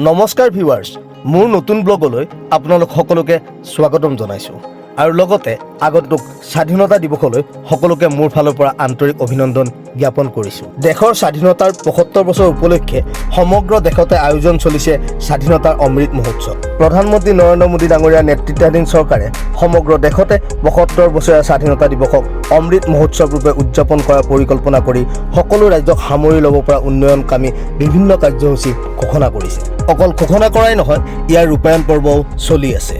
নমস্কাৰ ভিউৱাৰ্ছ, মোৰ নতুন ব্লগলৈ আপোনালোক সকলোকে স্বাগতম জনাইছোঁ আৰু লগতে আগন্তুক স্বাধীনতা দিৱসলৈ সকলোকে মোৰ ফালৰ পৰা আন্তৰিক অভিনন্দন জ্ঞাপন কৰিছোঁ। দেশৰ স্বাধীনতাৰ ৭৫ বছৰ উপলক্ষে সমগ্ৰ দেশতে আয়োজন চলিছে স্বাধীনতাৰ অমৃত মহোৎসৱ। প্ৰধানমন্ত্ৰী নৰেন্দ্ৰ মোদী ডাঙৰীয়াৰ নেতৃত্বাধীন চৰকাৰে সমগ্ৰ দেশতে ৭৫ বছৰীয়া স্বাধীনতা দিৱসক অমৃত মহোৎসৱ ৰূপে উদযাপন কৰাৰ পৰিকল্পনা কৰি সকলো ৰাজ্যক সামৰি ল'ব পৰা উন্নয়নকামী বিভিন্ন কাৰ্যসূচী ঘোষণা কৰিছে। অকল ঘোষণা কৰাই নহয়, ইয়াৰ ৰূপায়ণ পৰ্বও চলি আছে।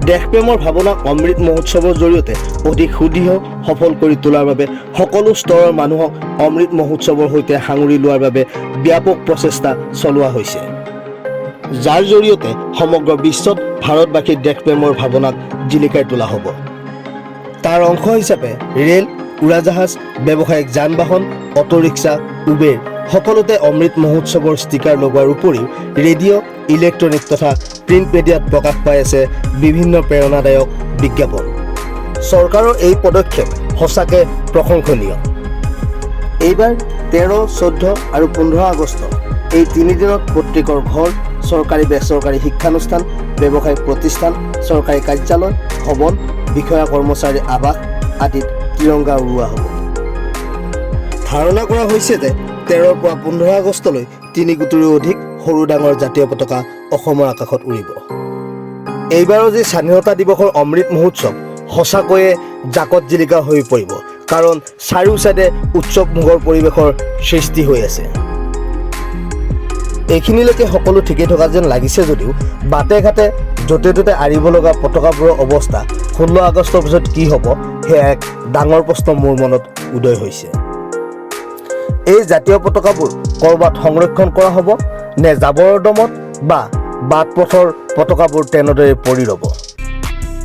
দেশপ্ৰেমৰ ভাৱনাক অমৃত মহোৎসৱৰ জৰিয়তে অধিক সুদৃঢ় সফল কৰি তোলাৰ বাবে সকলো স্তৰৰ মানুহক অমৃত মহোৎসৱৰ সৈতে সাঙুৰি লোৱাৰ বাবে ব্যাপক প্ৰচেষ্টা চলোৱা হৈছে, যাৰ জৰিয়তে সমগ্ৰ বিশ্বত ভাৰতবাসীৰ দেশপ্ৰেমৰ ভাৱনাক জিলিকাই তোলা হ'ব। তাৰ অংশ হিচাপে ৰেল, উৰাজাহাজ, ব্যৱসায়িক যান বাহন, অটো ৰিক্সা, উবেৰ সকলোতে অমৃত মহোৎসৱৰ ষ্টিকাৰ লগোৱাৰ উপৰিও ৰেডিঅ', ইলেক্ট্ৰনিক তথা প্ৰিণ্ট মিডিয়াত প্ৰকাশ পাই আছে বিভিন্ন প্ৰেৰণাদায়ক বিজ্ঞাপন। চৰকাৰৰ এই পদক্ষেপ সঁচাকৈ প্ৰশংসনীয়। এইবাৰ 13, 14 আৰু 15 আগষ্ট এই 3 দিনত প্ৰত্যেকৰ ঘৰ, চৰকাৰী বেচৰকাৰী শিক্ষানুষ্ঠান, ব্যৱসায়িক প্ৰতিষ্ঠান, চৰকাৰী কাৰ্যালয়, ভৱন, বিষয়া কৰ্মচাৰীৰ আৱাস আদিত তিৰংগা উৰুওৱা হ'ব। ধাৰণা কৰা হৈছে যে 13ৰ পৰা 15 আগষ্টলৈ 3 কোটিৰো অধিক সৰু ডাঙৰ জাতীয় পতাকা অসমৰ আকাশত উৰিব। এইবাৰৰ যি স্বাধীনতা দিৱসৰ অমৃত মহোৎসৱ সঁচাকৈয়ে জাকত জিলিকা হৈ পৰিব, কাৰণ চাৰিওচাইডে উৎসৱমুখৰ পৰিৱেশৰ সৃষ্টি হৈ আছে। এইখিনিলৈকে সকলো ঠিকেই থকা যেন লাগিছে যদিও বাটে ঘাটে য'তে ত'তে আঁৰিব লগা পতাকাবোৰৰ অৱস্থা 16 আগষ্টৰ পিছত কি হ'ব, সেয়া এক ডাঙৰ প্ৰশ্ন মোৰ মনত উদয় হৈছে। এই জাতীয় পতাকাবোৰ ক'ৰবাত সংৰক্ষণ কৰা হ'ব নে জাবৰৰ দমত বা বাট পথৰ পতাকাবোৰ তেনেদৰে পৰি ৰ'ব?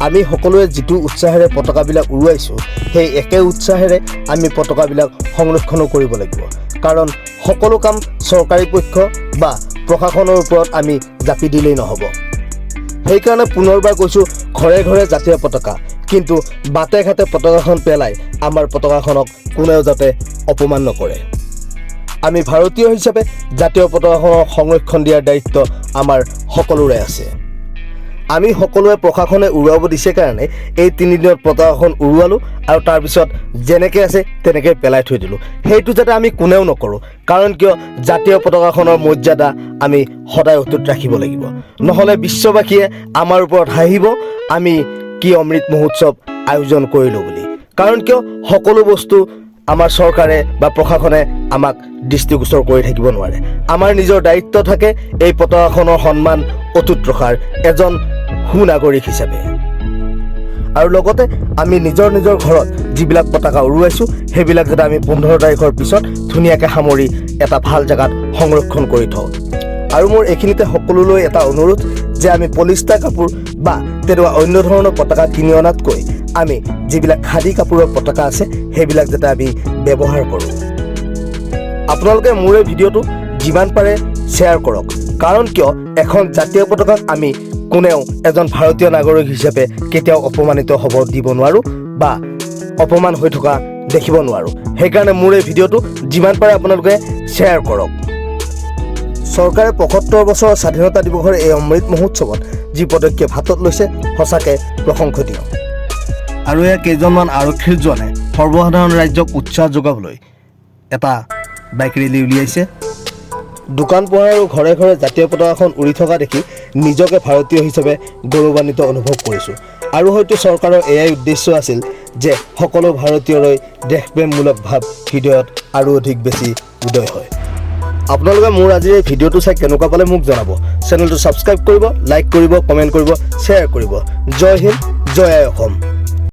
আমি সকলোৱে যিটো উৎসাহেৰে পতাকাবিলাক উৰুৱাইছোঁ, সেই একে উৎসাহেৰে আমি পতাকাবিলাক সংৰক্ষণো কৰিব লাগিব, কাৰণ সকলো কাম চৰকাৰী পক্ষ বা প্ৰশাসনৰ ওপৰত আমি জাপি দিলেই নহ'ব। সেইকাৰণে পুনৰবাৰ কৈছোঁ, ঘৰে ঘৰে জাতীয় পতাকা, কিন্তু বাটে ঘাটে পতাকাখন পেলাই আমাৰ পতাকাখনক কোনেও যাতে অপমান নকৰে। আমি ভাৰতীয় হিচাপে জাতীয় পতাকাখনৰ সংৰক্ষণ দিয়াৰ দায়িত্ব আমাৰ সকলোৰে আছে। আমি সকলোৱে প্ৰশাসনে উৰুৱাব দিছে কাৰণে এই 3 দিনত পতাকাখন উৰুৱালোঁ আৰু তাৰপিছত যেনেকৈ আছে তেনেকৈ পেলাই থৈ দিলোঁ। সেইটো যাতে আমি কোনেও নকৰোঁ, কাৰণ কিয় জাতীয় পতাকাখনৰ মৰ্যাদা আমি সদায় অটুট ৰাখিব লাগিব। নহ'লে বিশ্ববাসীয়ে আমাৰ ওপৰত হাঁহিব আমি কি অমৃত মহোৎসৱ আয়োজন কৰিলোঁ বুলি। কাৰণ কিয় সকলো বস্তু আমাৰ চৰকাৰে বা প্ৰশাসনে আমাক দৃষ্টিগোচৰ কৰি থাকিব নোৱাৰে। আমাৰ নিজৰ দায়িত্ব থাকে এই পতাকাখনৰ সন্মান অটুট ৰখাৰ এজন সুনাগৰিক হিচাপে। আৰু লগতে আমি নিজৰ নিজৰ ঘৰত যিবিলাক পতাকা উৰুৱাইছোঁ, সেইবিলাক যাতে আমি 15 তাৰিখৰ পিছত ধুনীয়াকৈ সামৰি এটা ভাল জেগাত সংৰক্ষণ কৰি থওঁ। আৰু মোৰ এইখিনিতে সকলোলৈ এটা অনুৰোধ যে আমি পলিষ্টাৰ কাপোৰ বা তেনেকুৱা অন্য ধৰণৰ পতাকা কিনি অনাতকৈ আমি যিবিলাক খাদী কাপোৰৰ পতাকা আছে সেইবিলাক যাতে আমি ব্যৱহাৰ কৰোঁ। আপোনালোকে মোৰ এই ভিডিঅ'টো যিমান পাৰে শ্বেয়াৰ কৰক, কাৰণ কিয় এখন জাতীয় পতাকাক আমি কোনেও এজন ভাৰতীয় নাগৰিক হিচাপে কেতিয়াও অপমানিত হ'ব দিব নোৱাৰোঁ বা অপমান হৈ থকা দেখিব নোৱাৰোঁ। সেইকাৰণে মোৰ এই ভিডিঅ'টো যিমান পাৰে আপোনালোকে শ্বেয়াৰ কৰক। চৰকাৰে ৭৫ বছৰৰ স্বাধীনতা দিৱসৰ এই অমৃত মহোৎসৱত যি পদক্ষেপ হাতত লৈছে সঁচাকৈ প্ৰশংসনীয়। আৰু এয়া কেইজনমান আৰক্ষীৰ জোৱানে সৰ্বসাধাৰণ ৰাজ্যক উৎসাহ যোগাবলৈ এটা বাইক ৰেলী উলিয়াইছে। দোকান পোহাৰ আৰু ঘৰে ঘৰে জাতীয় পতাকাখন উৰি থকা দেখি নিজকে ভাৰতীয় হিচাপে গৌৰৱান্বিত অনুভৱ কৰিছোঁ। আৰু হয়তো চৰকাৰৰ এয়াই উদ্দেশ্য আছিল যে সকলো ভাৰতীয়ৰে দেশপ্ৰেমমূলক ভাৱ হৃদয়ত আৰু অধিক বেছি উদয় হয়। আপোনালোকে মোৰ আজিৰ এই ভিডিঅ'টো চাই কেনেকুৱা পালে মোক জনাব। চেনেলটো ছাবস্ক্ৰাইব কৰিব, লাইক কৰিব, কমেণ্ট কৰিব, শ্বেয়াৰ কৰিব। জয় হিন্দ, জয় আই অসম।